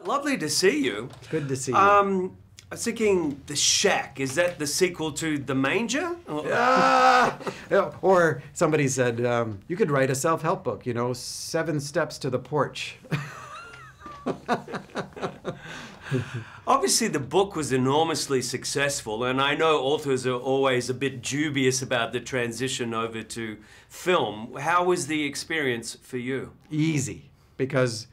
Lovely to see you. Good to see you. I was thinking The Shack, is that the sequel to The Manger? Or somebody said, you could write a self-help book, 7 steps to the porch. Obviously, the book was enormously successful, and I know authors are always a bit dubious about the transition over to film. How was the experience for you? Easy, because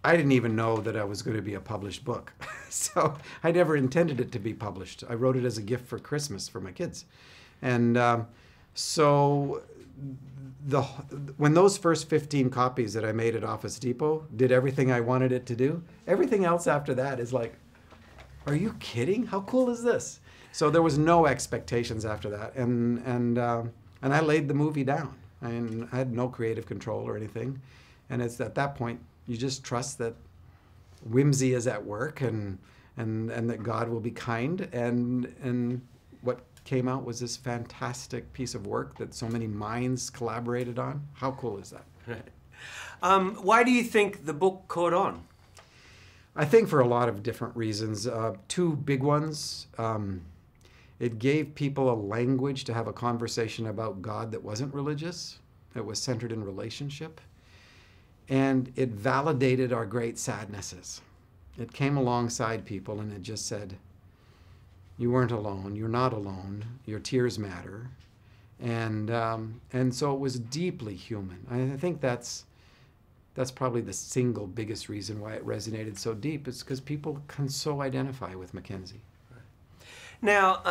I didn't even know that I was going to be a published book. So I never intended it to be published. I wrote it as a gift for Christmas for my kids. And when those first 15 copies that I made at Office Depot did everything I wanted it to do, everything else after that is like, are you kidding? How cool is this? So there was no expectations after that. And I laid the movie down. I had no creative control or anything. And it's at that point, you just trust that whimsy is at work and that God will be kind. And what came out was this fantastic piece of work that so many minds collaborated on. How cool is that? Right. Why do you think the book caught on? I think for a lot of different reasons. 2 big ones. It gave people a language to have a conversation about God that wasn't religious. It was centered in relationship. And it validated our great sadnesses. It came alongside people and it just said, you weren't alone, you're not alone, your tears matter. And so it was deeply human. I think that's probably the single biggest reason why it resonated so deep, is because people can so identify with Mackenzie. Now,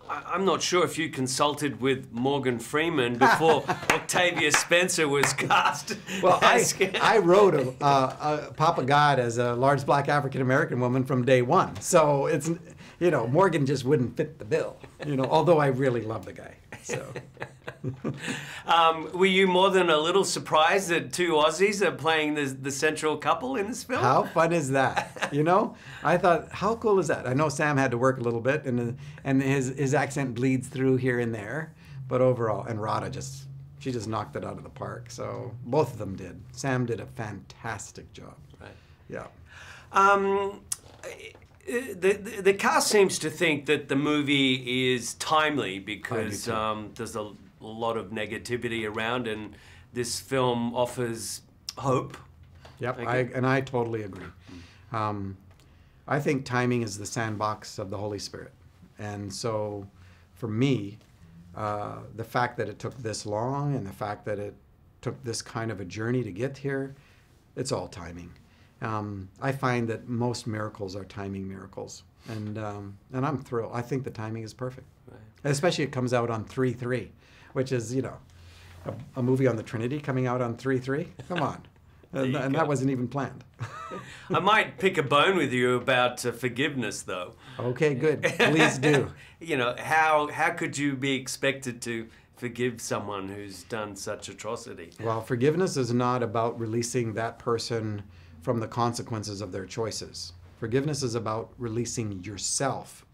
I'm not sure if you consulted with Morgan Freeman before Octavia Spencer was cast. Well, I wrote Papa God as a large black African-American woman from day one. So it's, Morgan just wouldn't fit the bill, although I really love the guy. So. Were you more than a little surprised that 2 Aussies are playing the central couple in this film? How fun is that? I thought, how cool is that? I know Sam had to work a little bit, and his accent bleeds through here and there, but overall, and Radha she just knocked it out of the park. So both of them did. Sam did a fantastic job. Right. Yeah. The cast seems to think that the movie is timely because there's a lot of negativity around, and this film offers hope. Yep, I totally agree. I think timing is the sandbox of the Holy Spirit. And so for me, the fact that it took this long and the fact that it took this kind of a journey to get here, it's all timing. I find that most miracles are timing miracles, and I'm thrilled. I think the timing is perfect, right. Especially it comes out on 3/3, which is a movie on the Trinity coming out on 3/3. Come on, and that wasn't even planned. I might pick a bone with you about forgiveness, though. Okay, good. Please do. How could you be expected to forgive someone who's done such atrocity? Well, forgiveness is not about releasing that person from the consequences of their choices. Forgiveness is about releasing yourself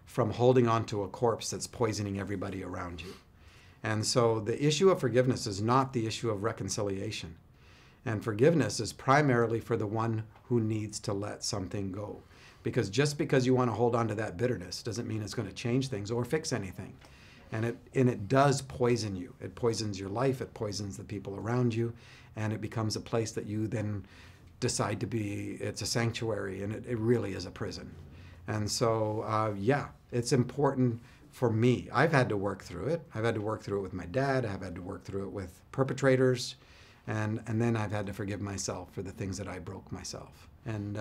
from holding on to a corpse that's poisoning everybody around you. And so the issue of forgiveness is not the issue of reconciliation. And forgiveness is primarily for the one who needs to let something go. Because just because you want to hold on to that bitterness doesn't mean it's going to change things or fix anything. And it does poison you. It poisons your life, it poisons the people around you, and it becomes a place that you then decide to be, it's a sanctuary, and it really is a prison. And so, yeah, it's important for me. I've had to work through it. I've had to work through it with my dad. I've had to work through it with perpetrators. And then I've had to forgive myself for the things that I broke myself. And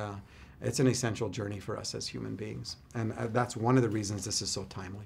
it's an essential journey for us as human beings. And that's one of the reasons this is so timely.